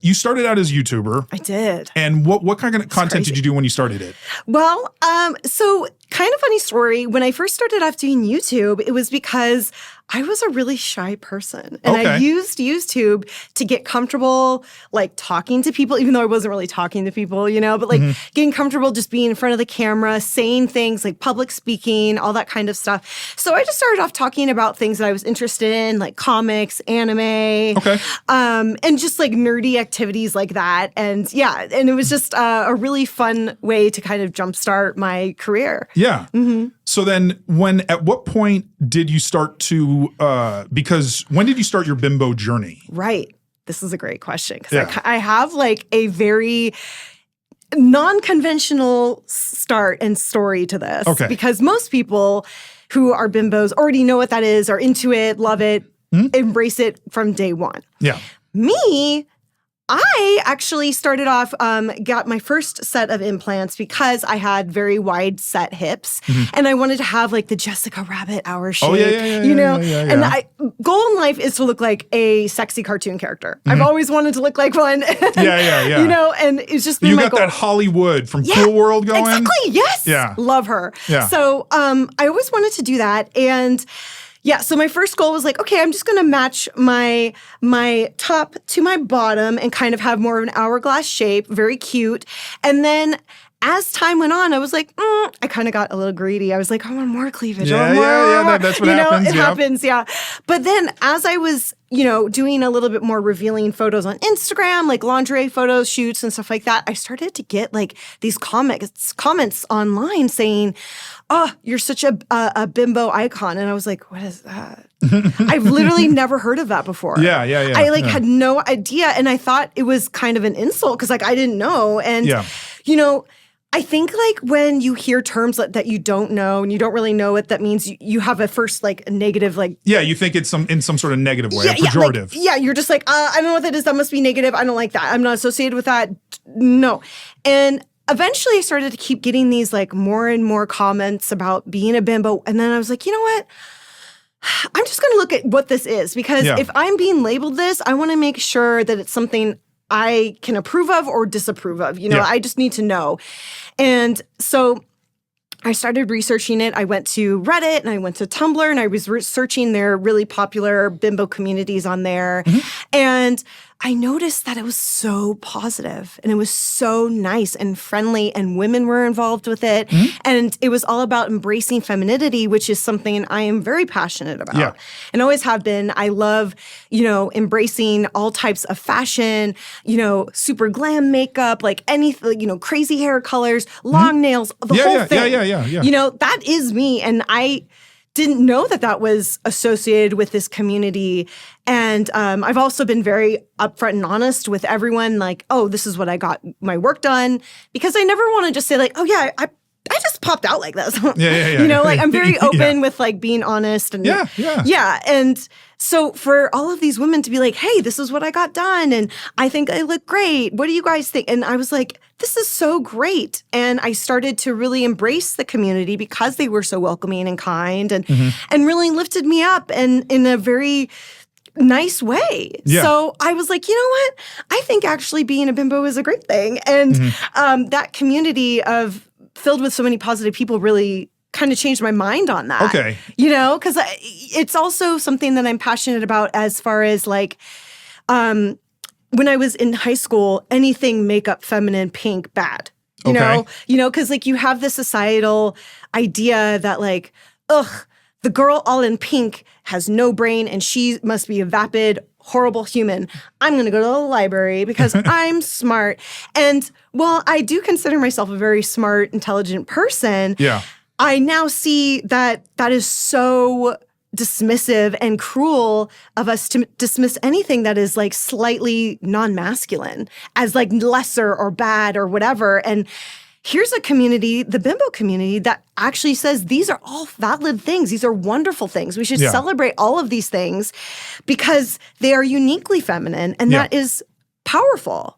you started out as a YouTuber. I did. And what kind of content did you do when you started it? Well, so kind of funny story. When I first started off doing YouTube, it was because I was a really shy person. And I used YouTube to get comfortable, like talking to people, even though I wasn't really talking to people, you know, but like getting comfortable just being in front of the camera, saying things like public speaking, all that kind of stuff. So I just started off talking about things that I was interested in, like comics, anime, and just like nerdy activities like that. And yeah, and it was just a really fun way to kind of jumpstart my career. Yeah. So then at what point did you start to, because when did you start your Bimbo journey? Right. This is a great question because I have like a very non-conventional start and story to this. Because most people who are bimbos already know what that is, are into it, love it, embrace it from day one. Yeah. Me, I actually started off, got my first set of implants because I had very wide set hips and I wanted to have like the Jessica Rabbit hour shape, you know? And goal in life is to look like a sexy cartoon character. I've always wanted to look like one. You know, and it's just been my goal. You got that Hollywood from Cool World going? Exactly, yes. Yeah. Love her. Yeah. So I always wanted to do that. And yeah, so my first goal was like, okay, I'm just going to match my top to my bottom and kind of have more of an hourglass shape, very cute. And then as time went on, I was like, I kind of got a little greedy. I was like, I want more cleavage. I want more. That's what happens. It happens, yeah. But then as I was, you know, doing a little bit more revealing photos on Instagram, like lingerie photos, shoots and stuff like that, I started to get like these comments online saying, oh, you're such a bimbo icon. And I was like, what is that? I've literally never heard of that before. I had no idea. And I thought it was kind of an insult because like I didn't know. And, you know, I think like when you hear terms that you don't know and you don't really know what that means, you have a first like a negative like. Yeah, you think it's in some sort of negative way, pejorative. You're just like, I don't know what that is. That must be negative. I don't like that. I'm not associated with that. No. And eventually I started to keep getting these like more and more comments about being a bimbo. And then I was like, you know what? I'm just going to look at what this is because if I'm being labeled this, I want to make sure that it's something I can approve of or disapprove of. You know, I just need to know. And so I started researching it. I went to Reddit and I went to Tumblr and I was researching their really popular bimbo communities on there. And I noticed that it was so positive and it was so nice and friendly and women were involved with it. And it was all about embracing femininity, which is something I am very passionate about and always have been. I love, you know, embracing all types of fashion, you know, super glam makeup, like anything, you know, crazy hair colors, long nails, the whole thing. You know, that is me. And I didn't know that was associated with this community. And I've also been very upfront and honest with everyone, like, oh, this is what I got my work done. Because I never want to just say like, oh yeah, I just popped out like this. You know, like I'm very open with like being honest and and so for all of these women to be like, hey, this is what I got done and I think I look great. What do you guys think? And I was like, this is so great. And I started to really embrace the community because they were so welcoming and kind and really lifted me up and in a very nice way. So I was like, you know what? I think actually being a bimbo is a great thing. And that community filled with so many positive people really kind of changed my mind on that. You know, because it's also something that I'm passionate about as far as like, when I was in high school, anything makeup, feminine, pink, bad. You know, because like you have this societal idea that like, the girl all in pink has no brain and she must be a vapid, horrible human. I'm going to go to the library because I'm smart. And while I do consider myself a very smart, intelligent person, I now see that is so dismissive and cruel of us to dismiss anything that is like slightly non-masculine as like lesser or bad or whatever. And here's a community, the bimbo community, that actually says these are all valid things. These are wonderful things. We should celebrate all of these things because they are uniquely feminine and that is powerful.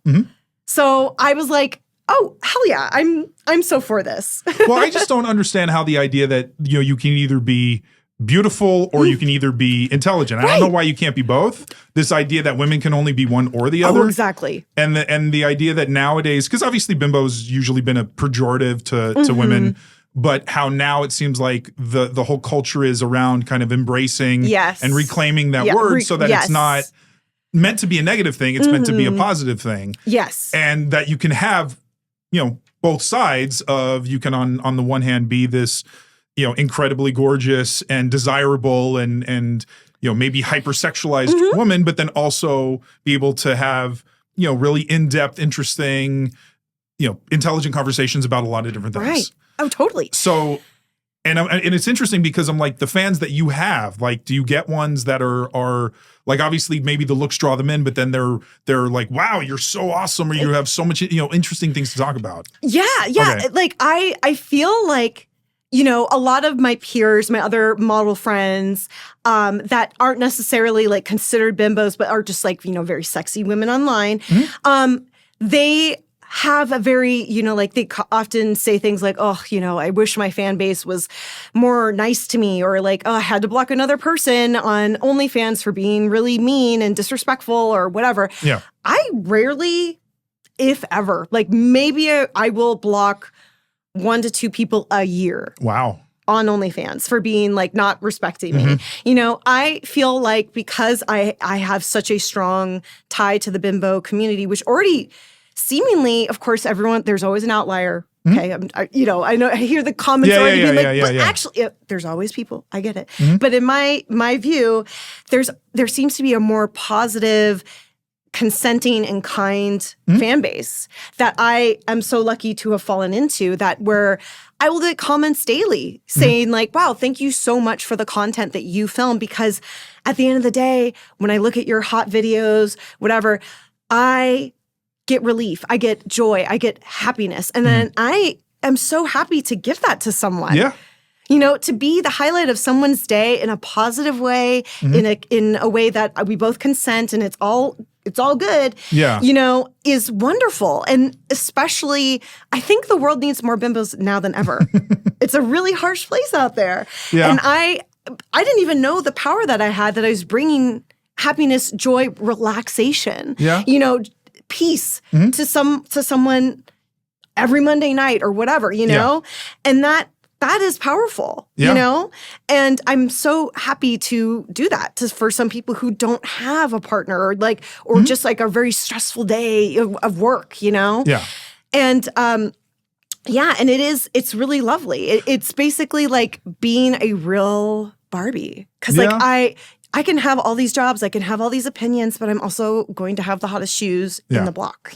So I was like, oh, hell yeah, I'm so for this. Well, I just don't understand how the idea that, you know, you can either be beautiful or you can either be intelligent. I don't know why you can't be both. This idea that women can only be one or the other. Oh, exactly. And the idea that nowadays, because obviously bimbo's usually been a pejorative to women, but how now it seems like the whole culture is around kind of embracing and reclaiming that word so that it's not meant to be a negative thing. It's meant to be a positive thing. Yes. And that you can have, both sides of, you can on the one hand be this, incredibly gorgeous and desirable and maybe hypersexualized woman, but then also be able to have, really in-depth, interesting, intelligent conversations about a lot of different things. Right. Oh, totally. So, and it's interesting because I'm like, the fans that you have, like, do you get ones that are like, obviously maybe the looks draw them in, but then they're like, wow, you're so awesome, or you have so much, interesting things to talk about. Yeah. Okay. Like I feel like, a lot of my peers, my other model friends, that aren't necessarily like considered bimbos, but are just like, very sexy women online. They have a very, like they often say things like, oh, I wish my fan base was more nice to me, or like, oh, I had to block another person on OnlyFans for being really mean and disrespectful or whatever. Yeah. I rarely, if ever, like maybe I will block 1 to 2 people a year. Wow. On OnlyFans for being like not respecting me. I feel like because I have such a strong tie to the bimbo community, which already seemingly, of course, there's always an outlier. Okay. I know I hear the comments already being like, but actually there's always people. I get it. But in my view, there seems to be a more positive, consenting and kind fan base that I am so lucky to have fallen into, that where I will get comments daily saying like, wow, thank you so much for the content that you film, because at the end of the day, when I look at your hot videos, whatever, I get relief, I get joy, I get happiness. And then I am so happy to give that to someone. Yeah. To be the highlight of someone's day in a positive way, in a way that we both consent and it's all good, is wonderful. And especially, I think the world needs more bimbos now than ever. It's a really harsh place out there. Yeah. And I didn't even know the power that I had, that I was bringing happiness, joy, relaxation, peace to someone every Monday night or whatever, and that is powerful, and I'm so happy to do that for some people who don't have a partner or just like a very stressful day of work, Yeah. And, and it's really lovely. It's basically like being a real Barbie. 'Cause like I can have all these jobs, I can have all these opinions, but I'm also going to have the hottest shoes in the block,